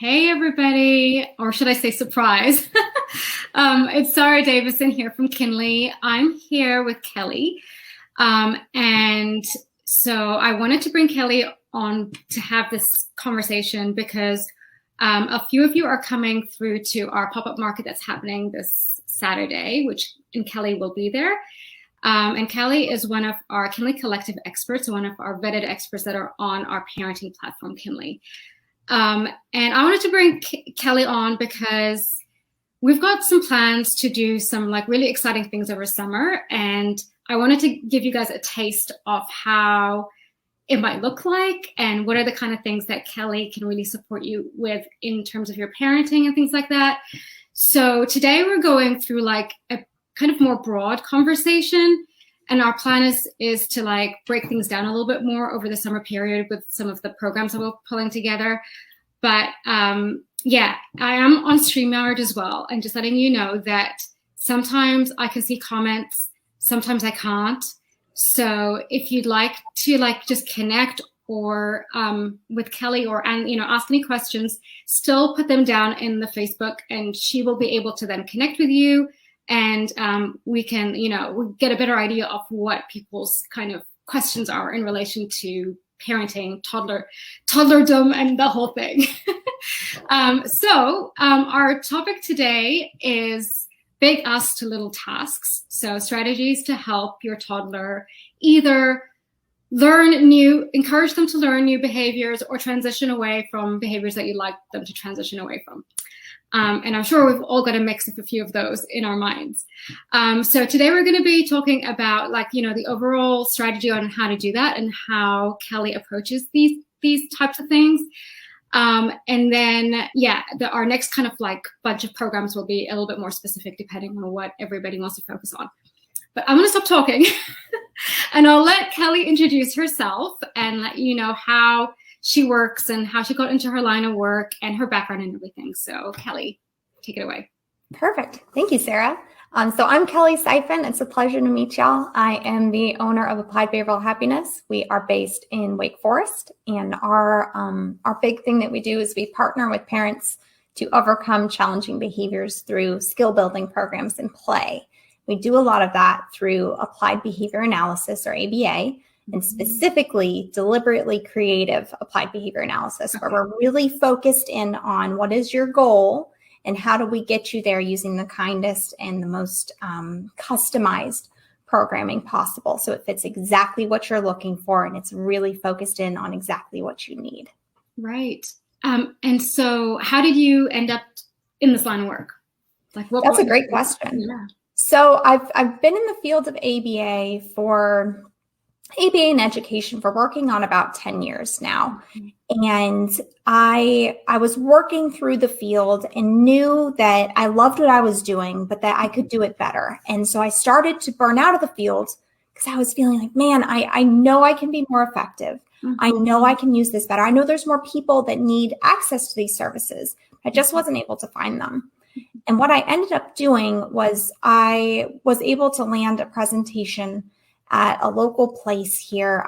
Hey, everybody, or should I say surprise? It's Sarah Davison here from Kinley. I'm here with Kellie. And so I wanted to bring Kellie on to have this conversation because a few of you are coming through to our pop-up market that's happening this Saturday, and Kellie will be there. And Kellie is one of our Kinley Collective experts, one of our vetted experts that are on our parenting platform, Kinley. And I wanted to bring Kellie on because we've got some plans to do some really exciting things over summer. And I wanted to give you guys a taste of how it might look like and what are the kind of things that Kellie can really support you with in terms of your parenting and things like that. So today we're going through a kind of more broad conversation. And our plan is to break things down a little bit more over the summer period with some of the programs that we're pulling together. But yeah, I am on StreamYard as well. And just letting you know that sometimes I can see comments, sometimes I can't. So if you'd like to just connect or with Kellie and ask any questions, still put them down in the Facebook and she will be able to then connect with you. And we can, we get a better idea of what people's kind of questions are in relation to parenting, toddlerdom, and the whole thing. So our topic today is big asks to little tasks. So strategies to help your toddler either encourage them to learn new behaviors or transition away from behaviors that you'd like them to transition away from. And I'm sure we've all got a mix of a few of those in our minds. So today we're going to be talking about the overall strategy on how to do that and how Kellie approaches these types of things. And then, our next kind of bunch of programs will be a little bit more specific depending on what everybody wants to focus on. But I'm going to stop talking and I'll let Kellie introduce herself and let you know how she works and how she got into her line of work and her background and everything. So Kellie, take it away. Perfect. Thank you, Sarah. So I'm Kellie Syfan. It's a pleasure to meet y'all. I am the owner of Applied Behavioral Happiness. We are based in Wake Forest, and our big thing that we do is we partner with parents to overcome challenging behaviors through skill building programs and play. We do a lot of that through applied behavior analysis, or ABA, and specifically deliberately creative applied behavior analysis, where we're really focused in on what is your goal and how do we get you there using the kindest and the most customized programming possible. So it fits exactly what you're looking for, and it's really focused in on exactly what you need. Right. And so how did you end up in this line of work? That's a great question. Yeah. So I've been in the field of ABA in education for working on about 10 years now. And I was working through the field and knew that I loved what I was doing, but that I could do it better. And so I started to burn out of the field because I was feeling like, man, I know I can be more effective. Mm-hmm. I know I can use this better. I know there's more people that need access to these services. I just wasn't able to find them. And what I ended up doing was I was able to land a presentation at a local place here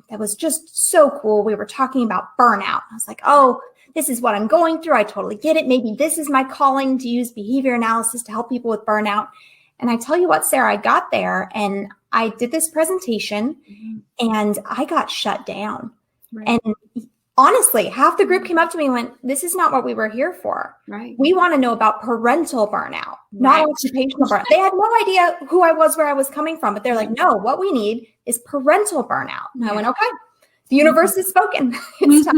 that was just so cool. We were talking about burnout. I was like, oh, this is what I'm going through. I totally get it. Maybe this is my calling, to use behavior analysis to help people with burnout. And I tell you what, Sarah, I got there and I did this presentation and I got shut down. Right. And honestly, half the group came up to me and went, this is not what we were here for. Right. We want to know about parental burnout, not occupational burnout. They had no idea who I was, where I was coming from, but they're like, no, what we need is parental burnout. And I went, okay, the universe has spoken. It's time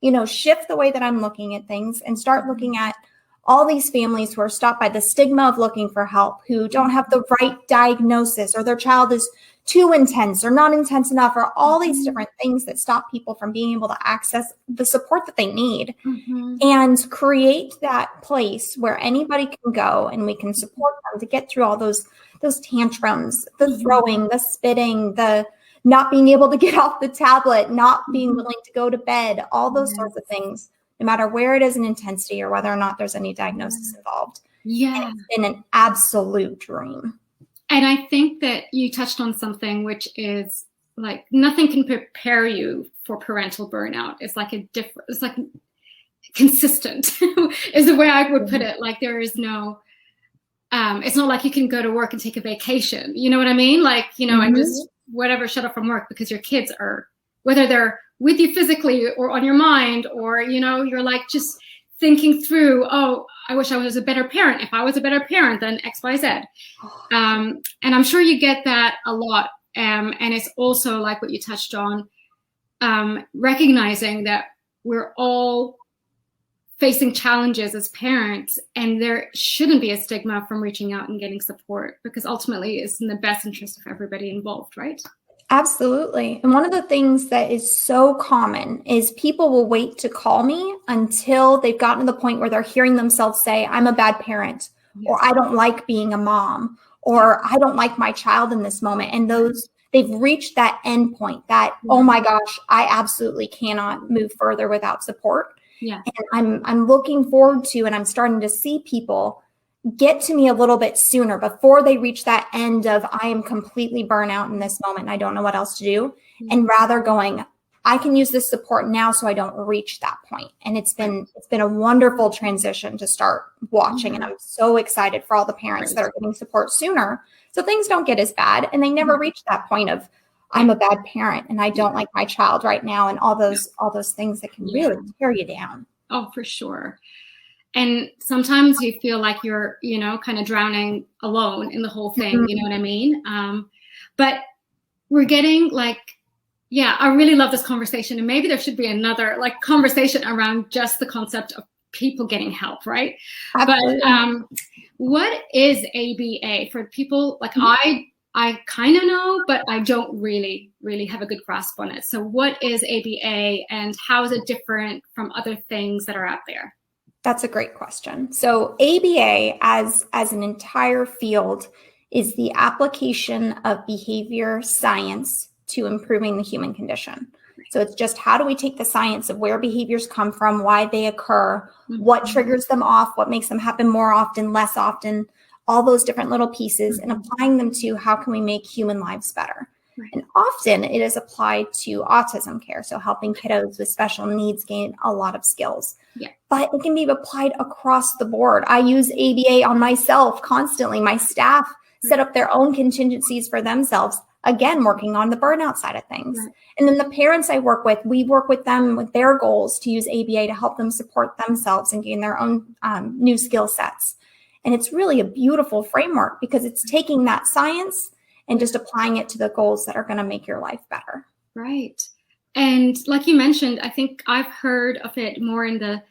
to, shift the way that I'm looking at things and start looking at all these families who are stopped by the stigma of looking for help, who don't have the right diagnosis, or their child is too intense or not intense enough, or all these different things that stop people from being able to access the support that they need, and create that place where anybody can go and we can support them to get through all those tantrums, the throwing, the spitting, the not being able to get off the tablet, not being willing to go to bed, all those sorts of things, no matter where it is in intensity or whether or not there's any diagnosis involved. Yeah. And it's been an absolute dream. And I think that you touched on something which is nothing can prepare you for parental burnout. It's consistent is the way I would put it. Like there is no, it's not like you can go to work and take a vacation. You know what I mean? Like, you know, and just whatever, shut up from work, because your kids are, whether they're with you physically or on your mind, or, you know, you're like just thinking through, oh, I wish I was a better parent. If I was a better parent, then X, Y, Z. And I'm sure you get that a lot. And it's also like what you touched on, recognizing that we're all facing challenges as parents, and there shouldn't be a stigma from reaching out and getting support, because ultimately it's in the best interest of everybody involved, right? Absolutely. And one of the things that is so common is people will wait to call me until they've gotten to the point where they're hearing themselves say, I'm a bad parent, or I don't like being a mom, or I don't like my child in this moment. And they've reached that end point that, oh my gosh, I absolutely cannot move further without support. Yeah. And I'm looking forward to, and I'm starting to see people get to me a little bit sooner before they reach that end of, I am completely burnt out in this moment and I don't know what else to do. And rather going, I can use this support now so I don't reach that point. And it's been a wonderful transition to start watching. And I'm so excited for all the parents that are getting support sooner, so things don't get as bad and they never reach that point of, I'm a bad parent and I don't like my child right now, and all those things that can really tear you down. Oh, for sure. And sometimes you feel like you're, you know, kind of drowning alone in the whole thing. You know what I mean? But we're getting like, yeah, I really love this conversation. And maybe there should be another like conversation around just the concept of people getting help, right? Absolutely. But what is ABA for people? Like I kind of know, but I don't really have a good grasp on it. So what is ABA and how is it different from other things that are out there? That's a great question. So ABA as an entire field is the application of behavior science to improving the human condition. So it's just, how do we take the science of where behaviors come from, why they occur, what triggers them off, what makes them happen more often, less often, all those different little pieces, and applying them to how can we make human lives better. And often it is applied to autism care, so helping kiddos with special needs gain a lot of skills. But it can be applied across the board. I use ABA on myself constantly. My staff set up their own contingencies for themselves, again, working on the burnout side of things. And then the parents I work with, we work with them with their goals to use ABA to help them support themselves and gain their own new skill sets. And it's really a beautiful framework because it's taking that science and just applying it to the goals that are going to make your life better. Right. And like you mentioned, I think I've heard of it more in the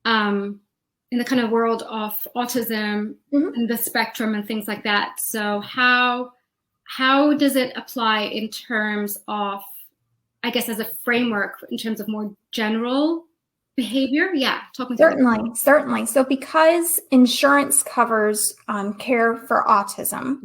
kind of world of autism and the spectrum and things like that. So how does it apply in terms of, I guess, as a framework in terms of more general behavior? Yeah, talk me through that. Certainly. So because insurance covers care for autism,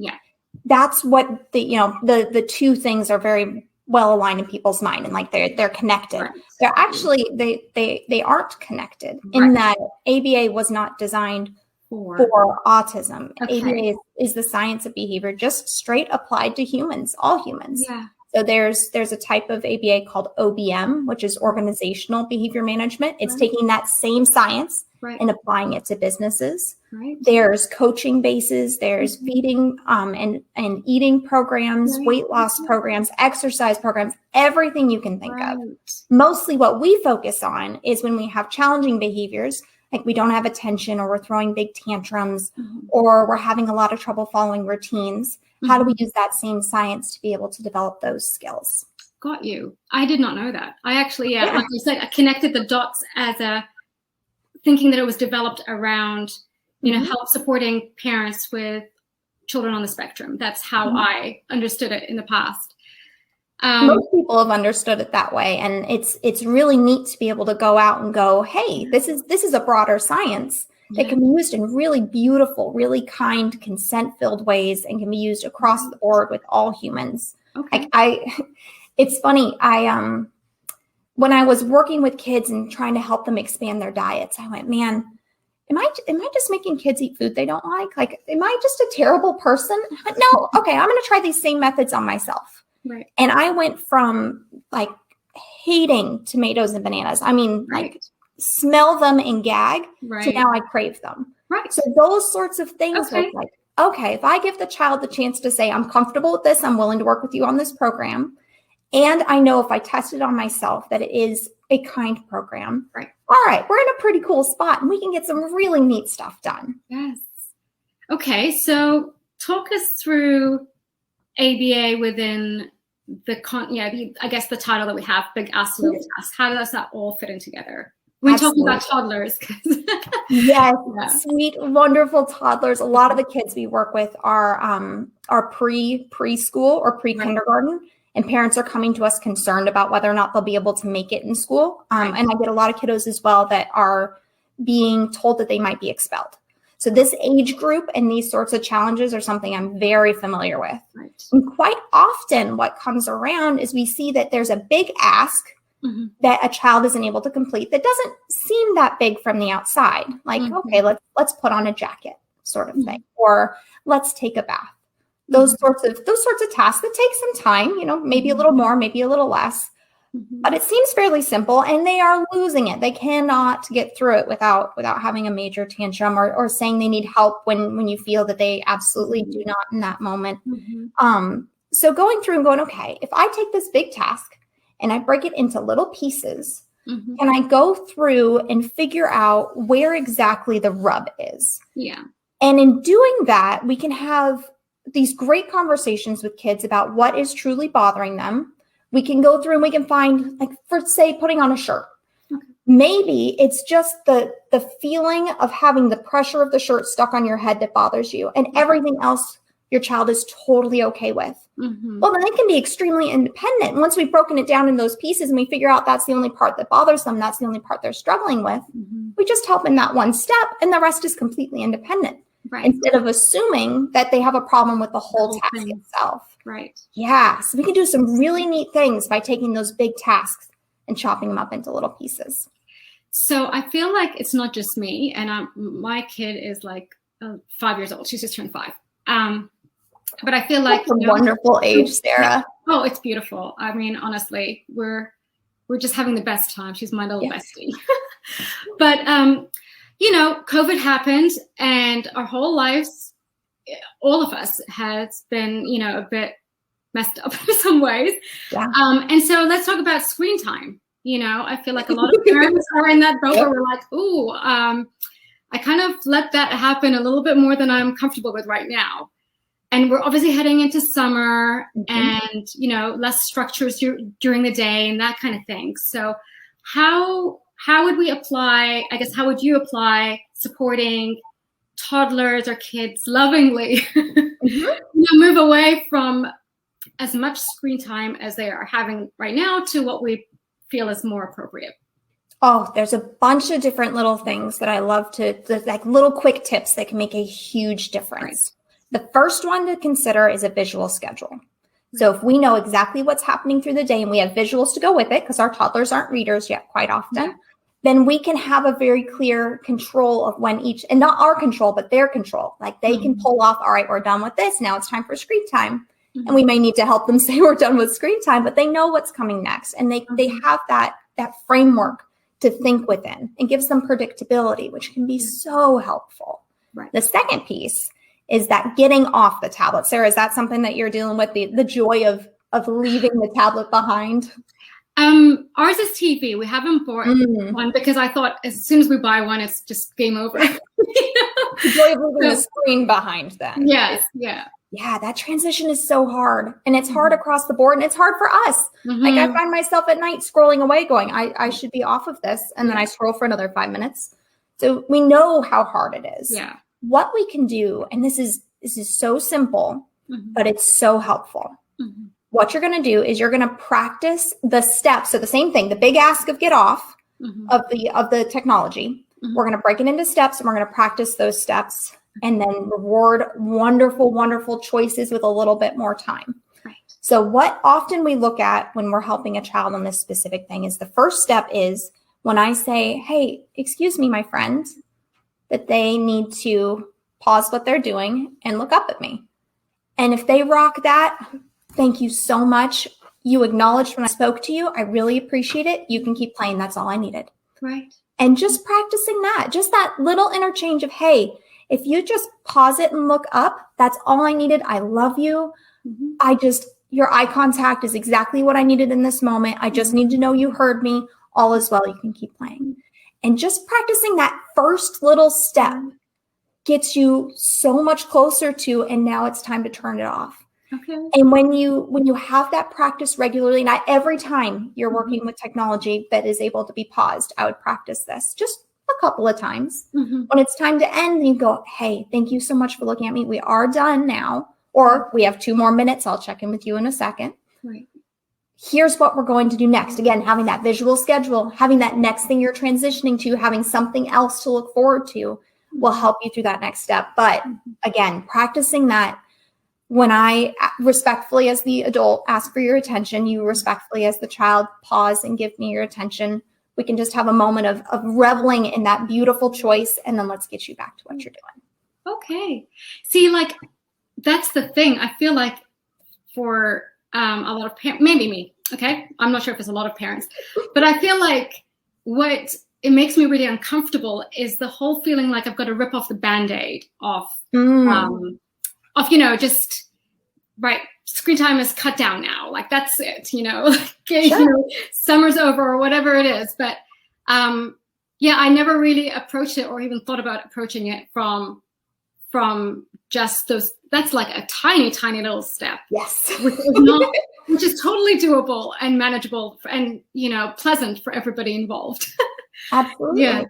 that's what the two things are very well aligned in people's mind, and like they're connected. They're actually they aren't connected in that ABA was not designed for autism. ABA is the science of behavior, just straight applied to humans, all humans. So there's a type of ABA called OBM, which is organizational behavior management. It's taking that same science and applying it to businesses. There's coaching bases, there's feeding and eating programs, weight loss programs, exercise programs, everything you can think of. Mostly what we focus on is when we have challenging behaviors, like we don't have attention, or we're throwing big tantrums, or we're having a lot of trouble following routines. How do we use that same science to be able to develop those skills? Got you. I did not know that. I actually, like you said, I connected the dots as thinking that it was developed around, help supporting parents with children on the spectrum. That's how I understood it in the past. Most people have understood it that way. And it's really neat to be able to go out and go, hey, this is a broader science. It can be used in really beautiful, really kind, consent-filled ways, and can be used across the board with all humans. It's funny. When I was working with kids and trying to help them expand their diets, I went, man, am I just making kids eat food they don't like? Like, am I just a terrible person? No. Okay, I'm going to try these same methods on myself. And I went from like hating tomatoes and bananas. I mean, like smell them and gag Right. to now I crave them. Right. So those sorts of things Okay. are like, okay, if I give the child the chance to say, I'm comfortable with this, I'm willing to work with you on this program, and I know if I test it on myself that it is a kind program, Right. all right, we're in a pretty cool spot and we can get some really neat stuff done. Yes. Okay, so talk us through ABA within I guess the title that we have, Big Ask, Little Task. How does that all fit in together? We're talking about toddlers. Yes, sweet, wonderful toddlers. A lot of the kids we work with are preschool or pre-kindergarten, and parents are coming to us concerned about whether or not they'll be able to make it in school. And I get a lot of kiddos as well that are being told that they might be expelled. So this age group and these sorts of challenges are something I'm very familiar with. Right. And quite often what comes around is we see that there's a big ask that a child isn't able to complete that doesn't seem that big from the outside. Like, okay, let's put on a jacket sort of thing, or let's take a bath. Those sorts of tasks that take some time, maybe a little more, maybe a little less, but it seems fairly simple, and they are losing it. They cannot get through it without having a major tantrum or saying they need help when you feel that they absolutely do not in that moment. So going through and going, okay, if I take this big task and I break it into little pieces, and I go through and figure out where exactly the rub is. Yeah. And in doing that, we can have these great conversations with kids about what is truly bothering them. We can go through and we can find, like, for say, putting on a shirt. Maybe it's just the feeling of having the pressure of the shirt stuck on your head that bothers you, and everything else your child is totally okay with. Well, then they can be extremely independent. And once we've broken it down in those pieces and we figure out that's the only part that bothers them, that's the only part they're struggling with, we just help in that one step, and the rest is completely independent. Right. Instead of assuming that they have a problem with the whole task itself. Right. Yeah. So we can do some really neat things by taking those big tasks and chopping them up into little pieces. So I feel like it's not just me, and my kid is like 5 years old. She's just turned 5. But I feel like that's a wonderful age, Sarah. Oh, it's beautiful. I mean, honestly, we're just having the best time. She's my little bestie. But COVID happened, and our whole lives, all of us, has been, a bit messed up in some ways. Yeah. And so let's talk about screen time. I feel like a lot of parents are in that boat where we're like, ooh, I kind of let that happen a little bit more than I'm comfortable with right now. And we're obviously heading into summer and, less structures during the day and that kind of thing. So how would we apply, I guess, how would you apply supporting toddlers or kids lovingly, move away from as much screen time as they are having right now to what we feel is more appropriate? Oh, there's a bunch of different little things that I love like little quick tips that can make a huge difference. Right. The first one to consider is a visual schedule. So if we know exactly what's happening through the day and we have visuals to go with it, because our toddlers aren't readers yet quite often, then we can have a very clear control of when each, and not our control, but their control. Like they can pull off, all right, we're done with this. Now it's time for screen time. And we may need to help them say we're done with screen time, but they know what's coming next. And they have that framework to think within, and gives them predictability, which can be so helpful. Right. The second piece is that getting off the tablet. Sarah, is that something that you're dealing with, the joy of leaving the tablet behind? Ours is TV. We haven't bought one because I thought as soon as we buy one, it's just game over. The joy of leaving the screen behind then. Yes, yeah. Yeah, that transition is so hard, and it's hard across the board, and it's hard for us. Like I find myself at night scrolling away going, I should be off of this. And then I scroll for another 5 minutes. So we know how hard it is. Yeah. What we can do, and this is so simple, but it's so helpful. What you're going to do is you're going to practice the steps. So the same thing, the big ask of get off of the technology. We're going to break it into steps, and we're going to practice those steps, and then reward wonderful, wonderful choices with a little bit more time. Right. So what often we look at when we're helping a child on this specific thing is the first step is when I say, hey, excuse me, my friend, that they need to pause what they're doing and look up at me. And if they rock that, thank you so much. You acknowledged when I spoke to you. I really appreciate it. You can keep playing. That's all I needed. Right. And just practicing that, just that little interchange of, hey, if you just pause it and look up, that's all I needed. I love you. Your eye contact is exactly what I needed in this moment. I just need to know you heard me. All is well. You can keep playing. And just practicing that first little step gets you so much closer to, and now it's time to turn it off. Okay. And when you have that practice regularly, not every time you're working with technology that is able to be paused, I would practice this just a couple of times. When it's time to end, you go, hey, thank you so much for looking at me. We are done now. Or we have 2 more minutes. I'll check in with you in a second. Right. Here's what we're going to do next. Again, having that visual schedule, having that next thing you're transitioning to, having something else to look forward to will help you through that next step. But again, practicing that, when I respectfully as the adult ask for your attention, you respectfully as the child pause and give me your attention. We can just have a moment of reveling in that beautiful choice, and then let's get you back to what you're doing. Okay. See, like, that's the thing. I feel like for a lot of parents, maybe me, okay? I'm not sure if it's a lot of parents, but I feel like what it makes me really uncomfortable is the whole feeling like I've got to rip off the Band-Aid off, just, right, screen time is cut down now. Like, that's it, summer's over or whatever it is. But I never really approached it or even thought about approaching it from just those. That's like a tiny, tiny little step. Yes. which is totally doable and manageable and, pleasant for everybody involved. Absolutely. Yeah.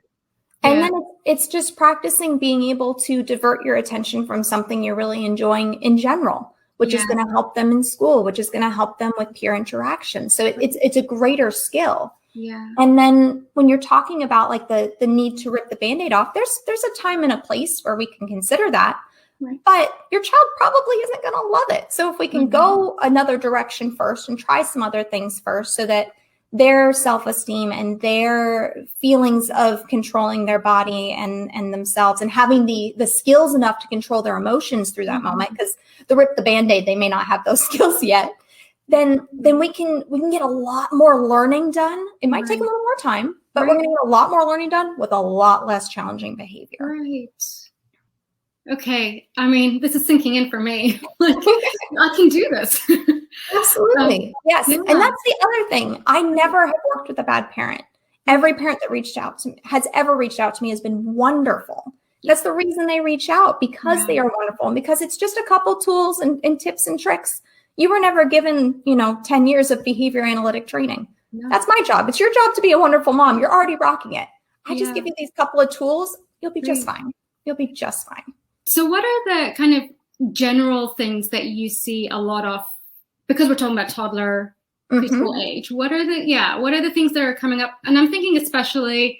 And then it's just practicing being able to divert your attention from something you're really enjoying in general, which is going to help them in school, which is going to help them with peer interaction. So it's a greater skill. Yeah. And then when you're talking about like the need to rip the Band-Aid off, there's a time and a place where we can consider that. Right. But your child probably isn't going to love it. So if we can go another direction first and try some other things first so that their self-esteem and their feelings of controlling their body and themselves and having the skills enough to control their emotions through that moment, because the rip the Band-Aid, they may not have those skills yet, then we can get a lot more learning done. It might take a little more time, but we're going to get a lot more learning done with a lot less challenging behavior. Right. Okay. I mean, this is sinking in for me. Like, I can do this. Absolutely. Yes. Yeah. And that's the other thing. I never have worked with a bad parent. Every parent that has ever reached out to me has been wonderful. That's the reason they reach out, because they are wonderful and because it's just a couple tools and tips and tricks. You were never given, 10 years of behavior analytic training. No. That's my job. It's your job to be a wonderful mom. You're already rocking it. I just give you these couple of tools. You'll be just fine. You'll be just fine. So what are the kind of general things that you see a lot of, because we're talking about toddler preschool age, what are the things that are coming up? And I'm thinking especially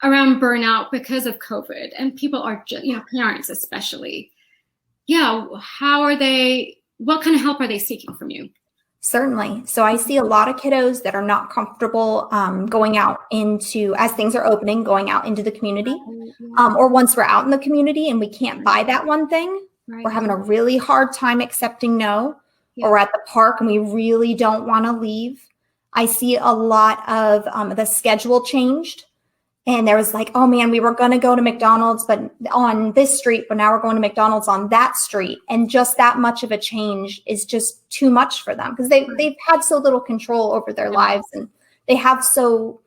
around burnout because of COVID, and people are just, parents especially. Yeah. What kind of help are they seeking from you? Certainly. So I see a lot of kiddos that are not comfortable going out into, as things are opening, going out into the community. Or once we're out in the community and we can't buy that one thing, we're having a really hard time accepting no. Or we're at the park and we really don't want to leave. I see a lot of the schedule changed. And there was like, oh man, we were going to go to McDonald's, but on this street, but now we're going to McDonald's on that street. And just that much of a change is just too much for them because they've had so little control over their lives, and they have so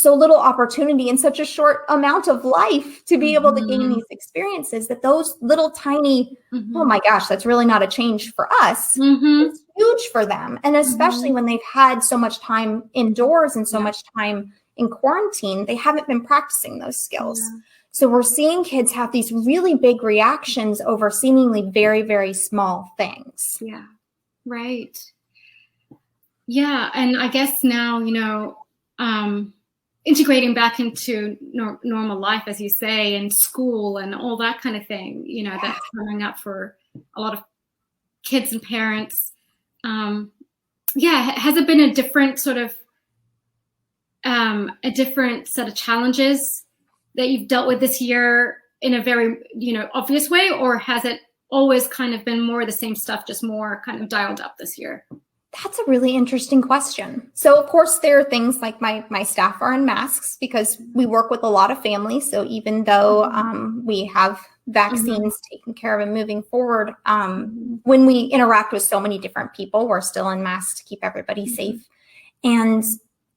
little opportunity in such a short amount of life to be able to gain these experiences, that those little tiny, oh my gosh, that's really not a change for us. It's huge for them. And especially when they've had so much time indoors and so much time in quarantine, they haven't been practicing those skills. So we're seeing kids have these really big reactions over seemingly very, very small things. Yeah. Right. Yeah. And I guess now, integrating back into normal life, as you say, and school and all that kind of thing, that's coming up for a lot of kids and parents. Has it been a different sort of a different set of challenges that you've dealt with this year in a very, obvious way, or has it always kind of been more of the same stuff, just more kind of dialed up this year? That's a really interesting question. So, of course, there are things like my staff are in masks because we work with a lot of families. So even though we have vaccines taken care of and moving forward, when we interact with so many different people, we're still in masks to keep everybody safe. And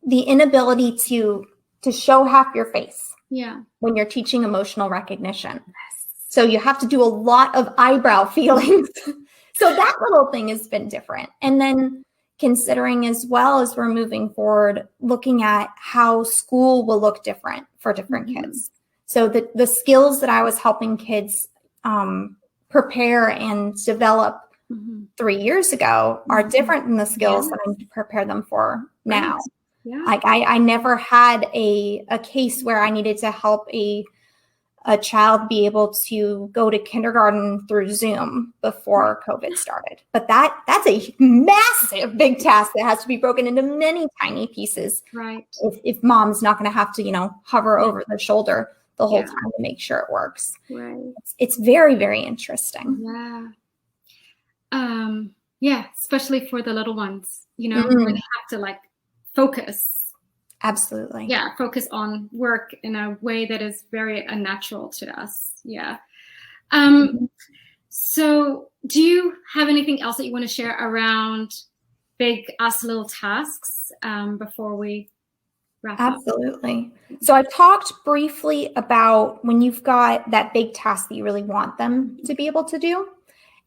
the inability to show half your face when you're teaching emotional recognition. So you have to do a lot of eyebrow feelings. So that little thing has been different. And then considering as well as we're moving forward, looking at how school will look different for different kids. So the skills that I was helping kids prepare and develop 3 years ago are different than the skills that I prepare them for now. Like I never had a case where I needed to help a child be able to go to kindergarten through Zoom before COVID started. But that's a massive big task that has to be broken into many tiny pieces. Right. If mom's not going to have to, hover over their shoulder the whole time to make sure it works. Right. It's very, very interesting. Yeah. Especially for the little ones, where they have to focus. Absolutely. Yeah, focus on work in a way that is very unnatural to us. Yeah. So do you have anything else that you want to share around big us little tasks before we wrap up? Absolutely. So I've talked briefly about when you've got that big task that you really want them to be able to do.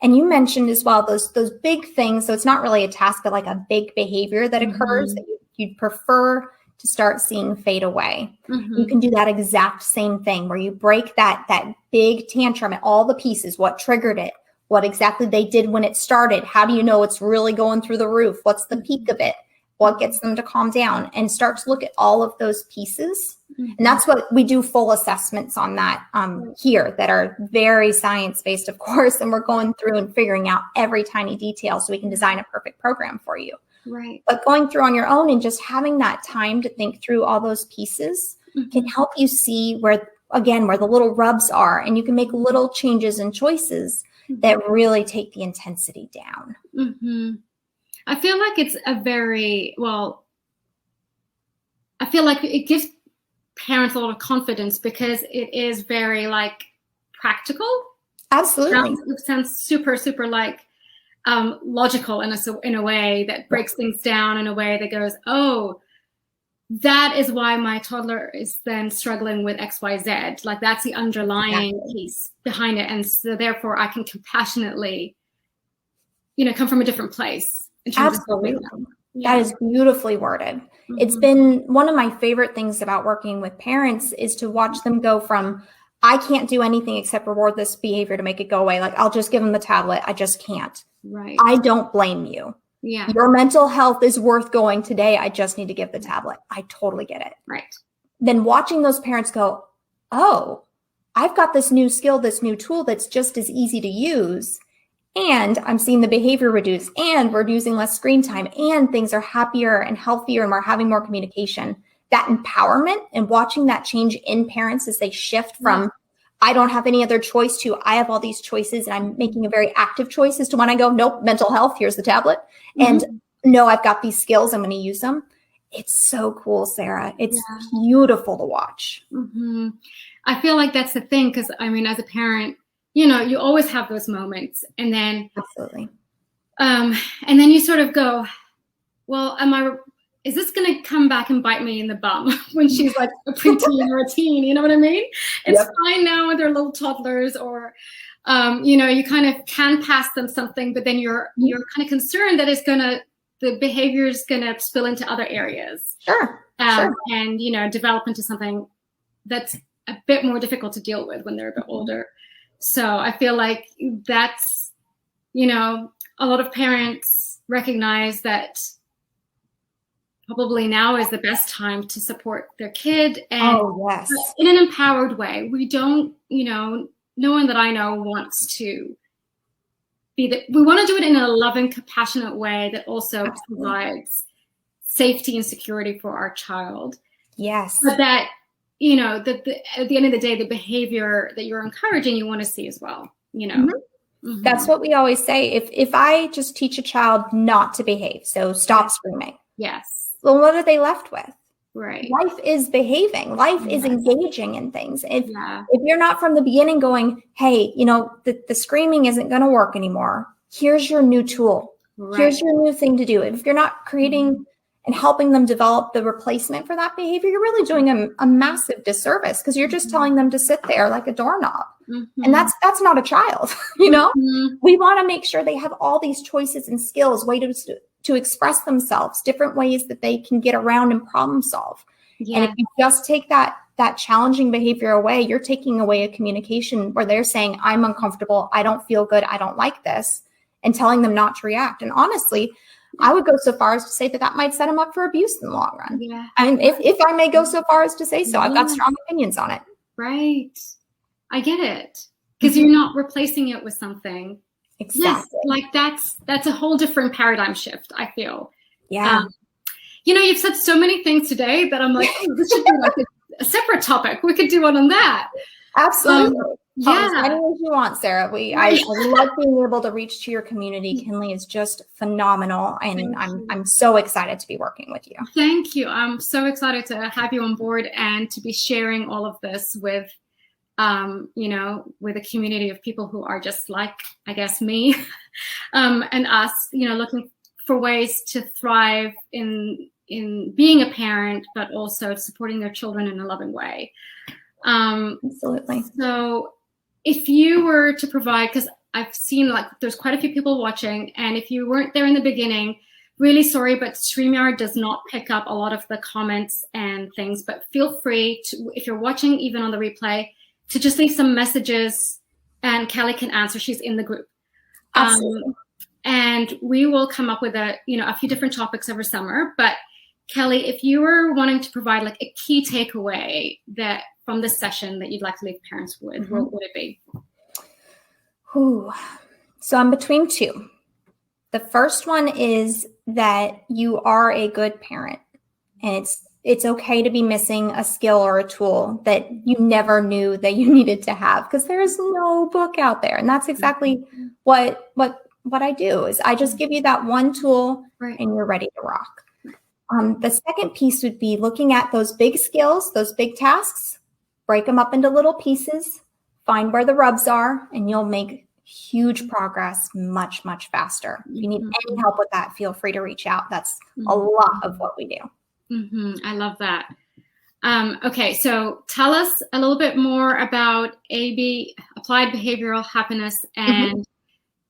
And you mentioned as well those big things. So it's not really a task, but like a big behavior that occurs that you'd prefer to start seeing fade away. You can do that exact same thing where you break that big tantrum and all the pieces, what triggered it, what exactly they did when it started. How do you know it's really going through the roof? What's the peak of it? What gets them to calm down? And start to look at all of those pieces. And that's what we do, full assessments on that here that are very science-based, of course. And we're going through and figuring out every tiny detail so we can design a perfect program for you. Right. But going through on your own and just having that time to think through all those pieces can help you see where the little rubs are, and you can make little changes and choices that really take the intensity down. I feel like it's I feel like it gives parents a lot of confidence because it is very practical. Absolutely. It sounds super, super logical in a way that breaks things down in a way that goes, oh, that is why my toddler is then struggling with XYZ. That's the underlying piece behind it. And so therefore I can compassionately, come from a different place. Absolutely. That is beautifully worded. It's been one of my favorite things about working with parents is to watch them go from, I can't do anything except reward this behavior to make it go away. I'll just give them the tablet. I just can't. Right. I don't blame you. Yeah. Your mental health is worth going today. I just need to give the tablet. I totally get it. Right. Then watching those parents go, oh, I've got this new skill, this new tool that's just as easy to use. And I'm seeing the behavior reduce, and we're using less screen time, and things are happier and healthier, and we're having more communication. That empowerment and watching that change in parents as they shift from, I don't have any other choice to, I have all these choices, and I'm making a very active choice as to when I go, nope, mental health, here's the tablet. And no, I've got these skills, I'm going to use them. It's so cool, Sarah. It's beautiful to watch. I feel like that's the thing, because as a parent, you always have those moments, and then absolutely, and then you sort of go, well, is this going to come back and bite me in the bum when she's a preteen or a teen? You know what I mean? It's fine now when they're little toddlers, or you kind of can pass them something, but then you're kind of concerned that the behavior is gonna spill into other areas. Sure. And develop into something that's a bit more difficult to deal with when they're a bit older. So I feel like that's, a lot of parents recognize that probably now is the best time to support their kid, and in an empowered way. We don't, no one that I know wants to be that. We want to do it in a loving, compassionate way that also provides safety and security for our child. Yes. But that, at the end of the day, the behavior that you're encouraging, you want to see as well, That's what we always say. If I just teach a child not to behave, so stop screaming. Yes. Well, what are they left with? Right. Life is behaving. Life is engaging in things. If you're not from the beginning going, hey, the screaming isn't going to work anymore. Here's your new tool. Right. Here's your new thing to do. If you're not creating and helping them develop the replacement for that behavior, you're really doing a massive disservice, because you're just telling them to sit there like a doorknob. And that's not a child, We want to make sure they have all these choices and skills, ways to express themselves, different ways that they can get around and problem solve. And if you just take that challenging behavior away, you're taking away a communication where they're saying, I'm uncomfortable, I don't feel good, I don't like this, and telling them not to react. And honestly, I would go so far as to say that might set them up for abuse in the long run. Yeah. I mean, if I may go so far as to say so, I've got strong opinions on it. Right. I get it. Because you're not replacing it with something. Exactly. Yes, like that's a whole different paradigm shift, I feel. Yeah. You've said so many things today that I'm like, this should be like a separate topic. We could do one on that. Absolutely. As many as you want, Sarah. I love being able to reach to your community. Kinley is just phenomenal, and I'm so excited to be working with you. Thank you. I'm so excited to have you on board and to be sharing all of this with with a community of people who are just like, I guess, me and us, looking for ways to thrive in being a parent, but also supporting their children in a loving way. Absolutely. So if you were to provide, because I've seen there's quite a few people watching, and if you weren't there in the beginning, really sorry, but StreamYard does not pick up a lot of the comments and things, but feel free to, if you're watching even on the replay, to just leave some messages, and Kellie can answer. She's in the group. Absolutely. And we will come up with a few different topics over summer. But Kellie, if you were wanting to provide a key takeaway that from this session that you'd like to leave parents with, what would it be? So I'm between two. The first one is that you are a good parent, and it's okay to be missing a skill or a tool that you never knew that you needed to have, because there's no book out there. And that's exactly what I do, is I just give you that one tool and you're ready to rock. The second piece would be looking at those big skills, those big tasks, break them up into little pieces, find where the rubs are, and you'll make huge progress much, much faster. If you need any help with that, feel free to reach out. That's a lot of what we do. I love that. Okay, so tell us a little bit more about AB, Applied Behavioral Happiness, and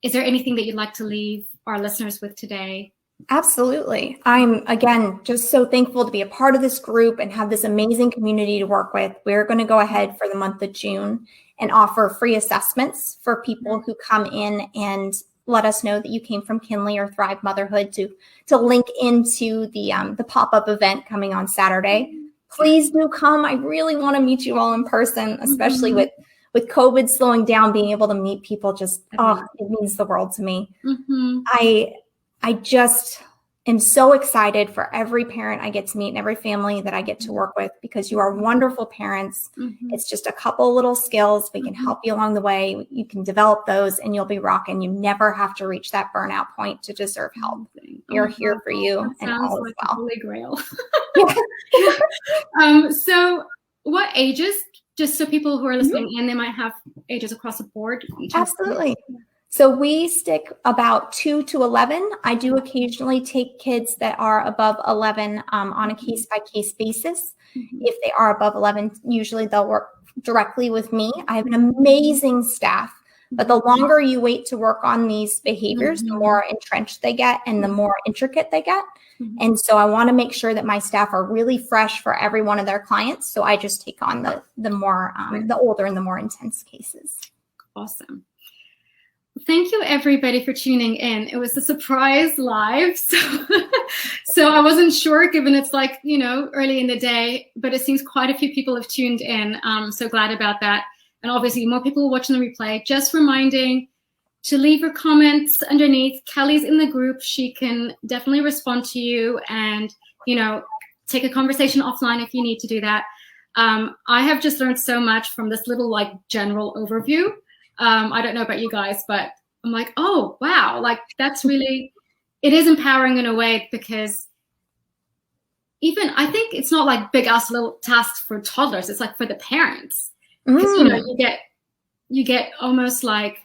is there anything that you'd like to leave our listeners with today? Absolutely. I'm, again, just so thankful to be a part of this group and have this amazing community to work with. We're going to go ahead for the month of June and offer free assessments for people who come in and let us know that you came from Kinley or Thrive Motherhood to link into the pop-up event coming on Saturday. Please do come. I really want to meet you all in person, especially with COVID slowing down, being able to meet people it means the world to me. I just am so excited for every parent I get to meet and every family that I get to work with, because you are wonderful parents. It's just a couple little skills. We can help you along the way. You can develop those and you'll be rocking. You never have to reach that burnout point to deserve help. We're here for you, and all is well. Holy grail. So what ages, just so people who are listening in, they might have ages across the board? Absolutely. So we stick about 2 to 11. I do occasionally take kids that are above 11 on a case-by-case basis. If they are above 11, usually they'll work directly with me. I have an amazing staff, but the longer you wait to work on these behaviors, the more entrenched they get and the more intricate they get. And so I want to make sure that my staff are really fresh for every one of their clients. So I just take on the more, the older and the more intense cases. Awesome. Thank you, everybody, for tuning in. It was a surprise live, so I wasn't sure, given it's early in the day, but it seems quite a few people have tuned in. I'm so glad about that. And obviously more people watching the replay. Just reminding to leave your comments underneath. Kellie's in the group. She can definitely respond to you and, take a conversation offline if you need to do that. I have just learned so much from this little general overview. I don't know about you guys, but I'm like, oh, wow, like that's really, it is empowering in a way, because even I think it's not like big ass little tasks for toddlers. It's like for the parents, because you get almost like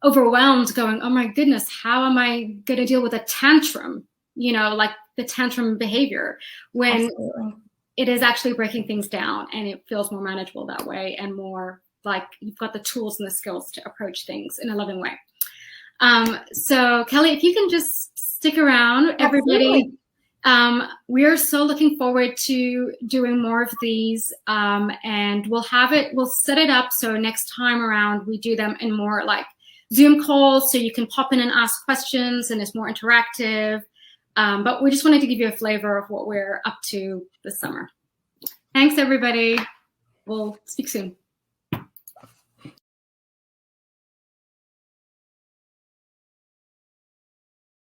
overwhelmed, going, oh my goodness, how am I going to deal with a tantrum? Like the tantrum behavior, when Absolutely. it is actually breaking things down, and it feels more manageable that way, and more like you've got the tools and the skills to approach things in a loving way. So Kellie, if you can just stick around, everybody. We're so looking forward to doing more of these, and we'll set it up so next time around we do them in more like Zoom calls, so you can pop in and ask questions, and it's more interactive. But we just wanted to give you a flavor of what we're up to this summer. Thanks, everybody. We'll speak soon.